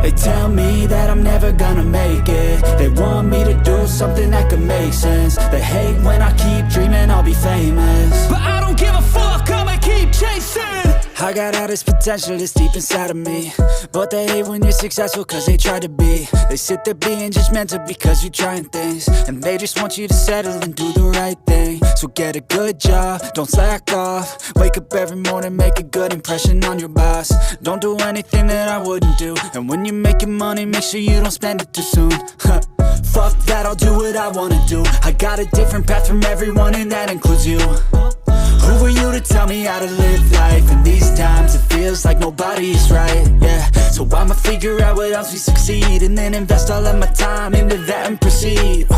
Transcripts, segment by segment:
They tell me that I'm never gonna make it. They want me to do something that could make sense. They hate when I keep dreaming I'll be famous, but I don't give a fuck, I'ma keep chasing. I got all this potential that's deep inside of me, but they hate when you're successful cause they try to be. They sit there being judgmental because you're trying things, and they just want you to settle and do the right thing. So get a good job, don't slack off. Wake up every morning, make a good impression on your boss. Don't do anything that I wouldn't do, and when you're making money, make sure you don't spend it too soon. Fuck that, I'll do what I wanna do. I got a different path from everyone, and that includes you. Who are you to tell me how to live life? In these times it feels like nobody's right, yeah. So I'ma figure out what else we succeed, and then invest all of my time into that and proceed.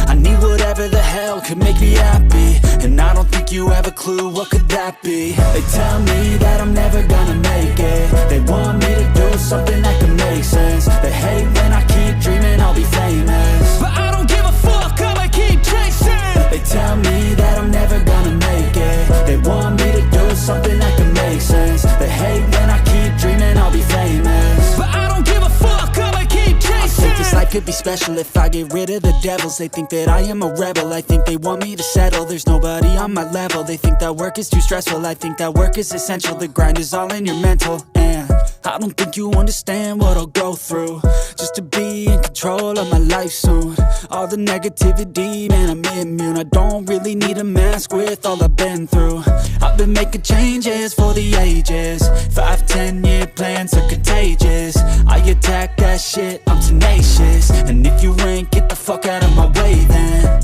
I need whatever the hell could make me happy, and I don't think you have a clue what could that be. They tell me that I'm never gonna make it. They want me to do something that could make sense. They hate when I keep dreaming I'll be famous, but I don't give a fuck, I'ma keep chasing. They tell me that I'm never gonna make it. They want me to do something that can make sense. They hate when I keep dreaming I'll be famous, but I don't give a fuck, I'ma keep chasing. I think this life could be special if I get rid of the devils. They think that I am a rebel, I think they want me to settle. There's nobody on my level. They think that work is too stressful, I think that work is essential. The grind is all in your mental, and I don't think you understand what I'll go through just to be in control of my life soon. All the negativity, man, I'm immune. I don't really need a mask with all I've been through. I've been making changes for the ages. 5-10 year plans are contagious. I attack that shit, I'm tenacious. And if you ain't, get the fuck out of my way then.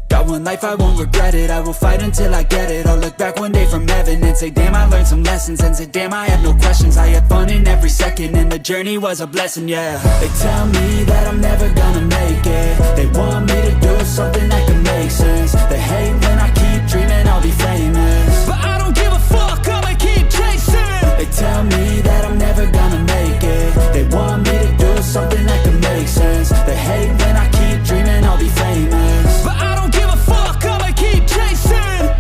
Got one life, I won't regret it. I will fight until I get it. I'll look back one day from heaven and say, damn, I learned some lessons. And say, damn, I have no questions. I had fun in every second, and the journey was a blessing, yeah. They tell me that I'm never gonna make it. They want me to do something that can make sense. They hate when I keep dreaming I'll be famous, but I don't give a fuck, I'ma keep chasing. They tell me that I'm never gonna make it. They want me to do something that can make sense. They hate when I keep dreaming I'll be famous, but I don't give a fuck, I'ma keep chasing.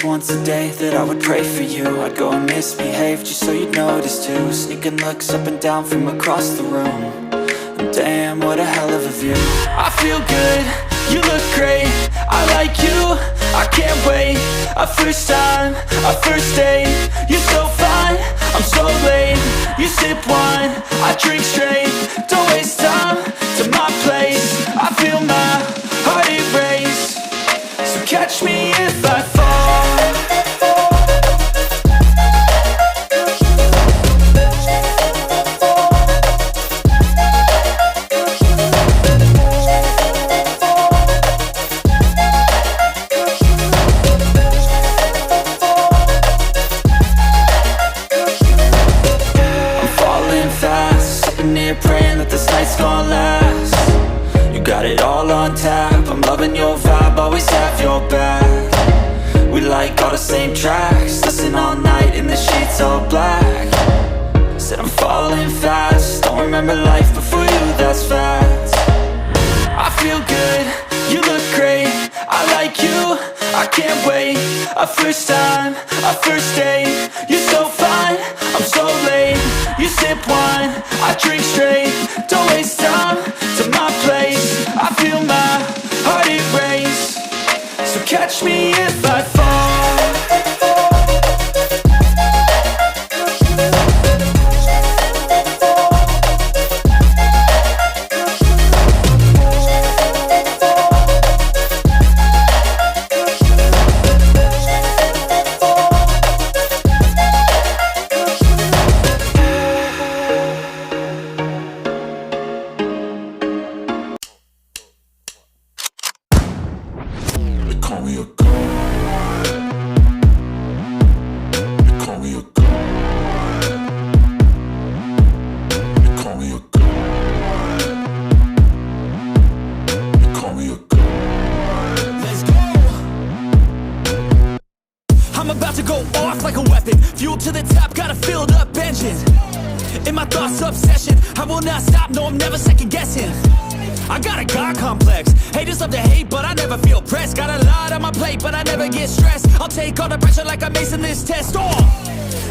was once a day that I would pray for you. I'd go and misbehave just so you'd notice too. Sneaking looks up and down from across the room. And damn, what a hell of a view. I feel good, you look great, I like you, I can't wait. A first time, a first date, you're so fine, I'm so late. You sip wine, I drink straight. Don't waste time to my place. I feel my heart erase. So catch me if I fall. Praying that this night's gonna last. You got it all on tap, I'm loving your vibe, always have your back. We like all the same tracks, listen all night in the sheets all black. Said I'm falling fast, don't remember life before you, that's fact. I feel good, you look great, I like you, I can't wait. A first time, a first date, you're so fine, I'm so late. You sip wine, I drink straight. Don't waste time to my place. I feel my heart erase. So catch me if I fall. I'm about to go off like a weapon. Fuel to the top, got a filled up engine. In my thoughts, obsession, I will not stop, no, I'm never second guessing. I got a God complex, haters love to hate, but I never feel pressed. Got a lot on my plate, but I never get stressed. I'll take all the pressure like I'm acing this test.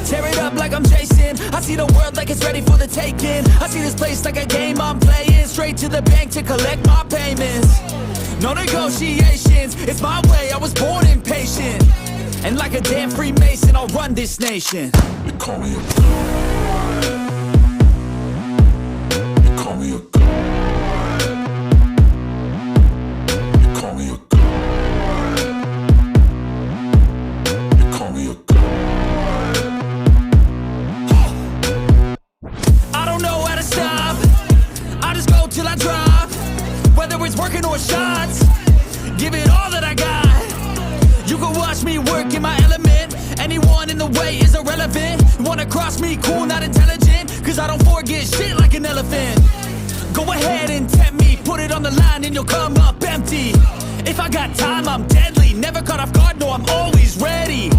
Tear it up like I'm Jason. I see the world like it's ready for the taking. I see this place like a game I'm playing. Straight to the bank to collect my payments. No negotiations, it's my way, I was born impatient. And like a damn Freemason, I'll run this nation. They call me a god. They call me a god. They call me a god. They call me a god. I don't know how to stop, I just go till I drop. Whether it's working or shots, give it all that I got. You can watch me work in my element. Anyone in the way is irrelevant. You wanna cross me, cool, not intelligent, cause I don't forget shit like an elephant. Go ahead and tempt me, put it on the line and you'll come up empty. If I got time, I'm deadly. Never caught off guard, no, I'm always ready.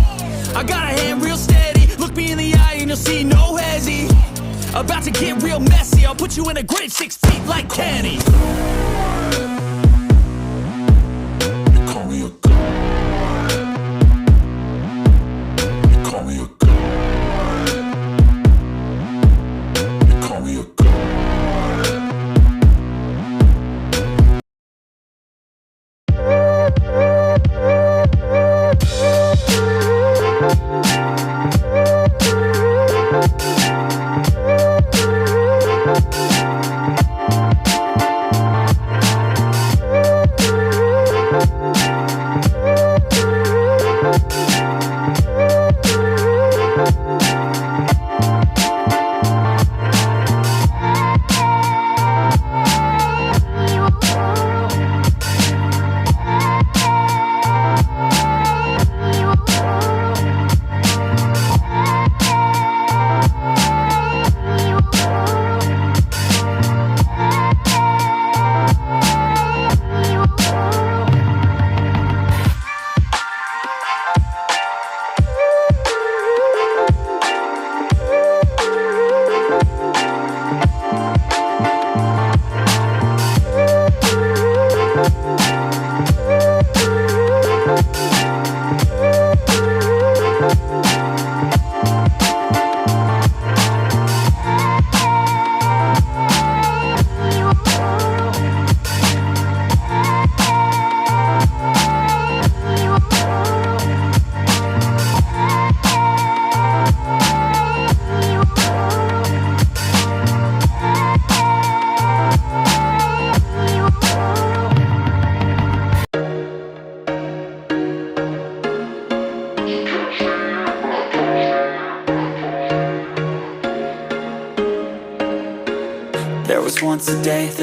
I got a hand real steady. Look me in the eye and you'll see no hezzy. About to get real messy, I'll put you in a grave 6 feet like Kenny. They call me a god. Call me a god. They call me a god.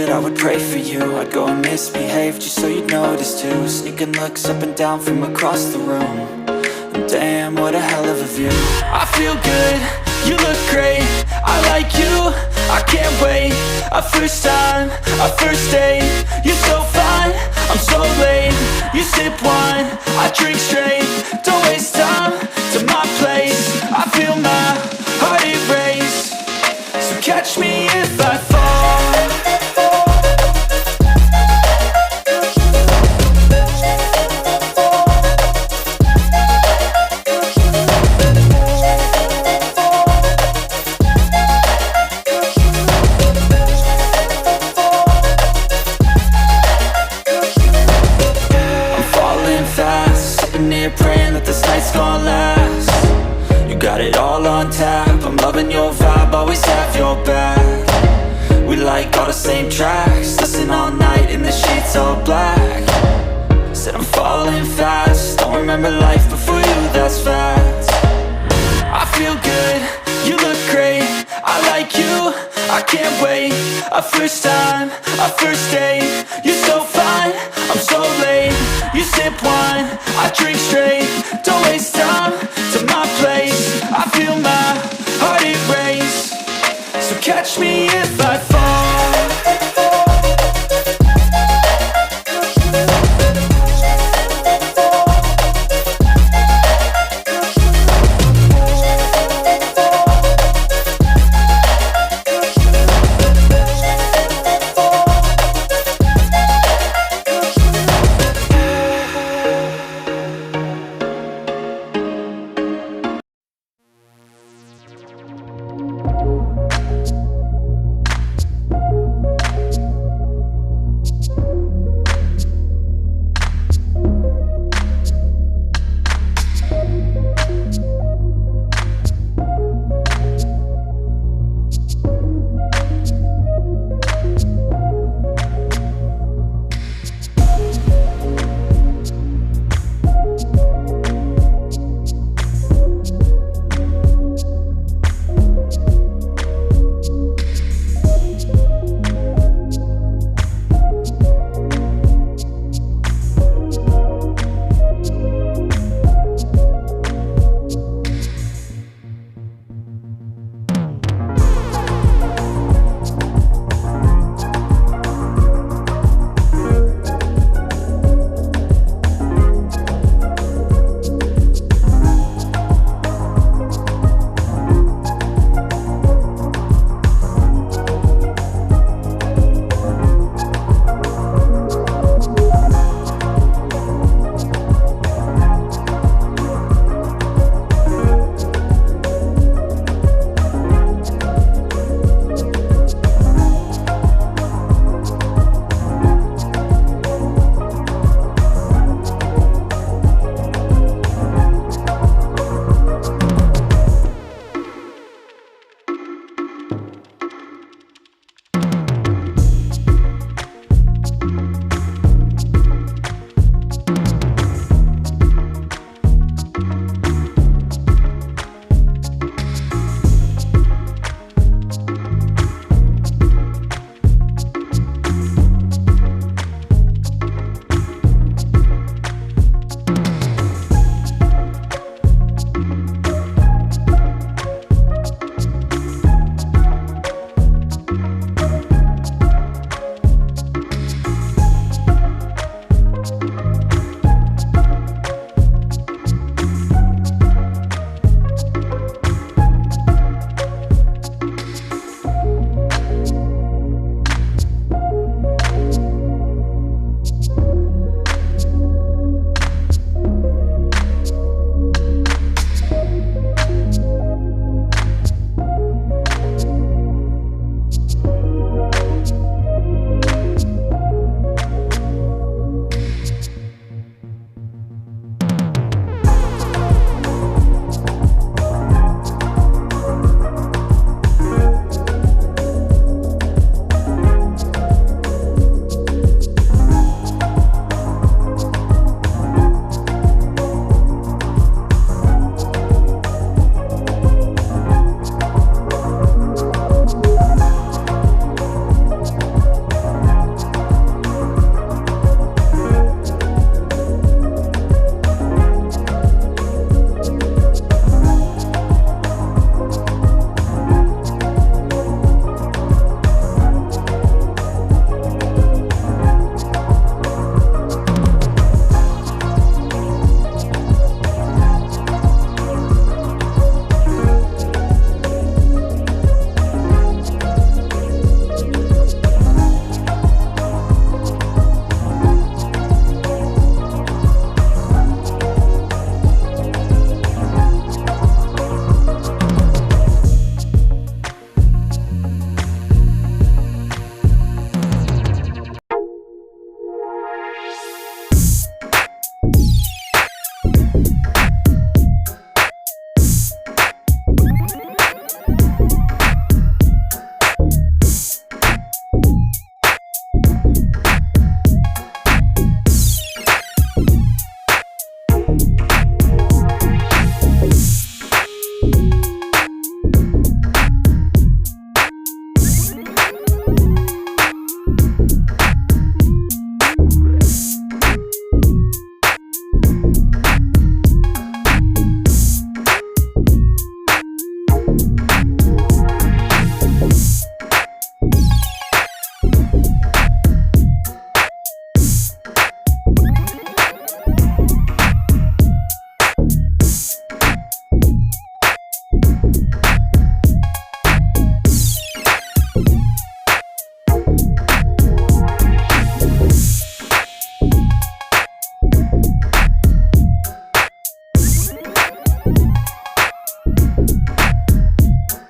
that I would pray for you. I'd go and misbehave just so you'd notice too. Sneaking looks up and down from across the room. And damn, what a hell of a view. I feel good, you look great, I like you, I can't wait. A first time, a first date. You're so fine, I'm so late. You sip wine, I drink straight. Don't waste time to my place. I feel my heart erase. So catch me if I fall. Praying that this night's gonna last. You got it all on tap, I'm loving your vibe, always have your back. We like all the same tracks, listen all night in the sheets all black. Said I'm falling fast, don't remember life before you, that's fact. I feel good, you look great, I like you, I can't wait. A first time, a first date. You're so fine, I'm so late. You sip wine, I drink straight. Don't waste time to my place. I feel my heart erase. So catch me if I fall.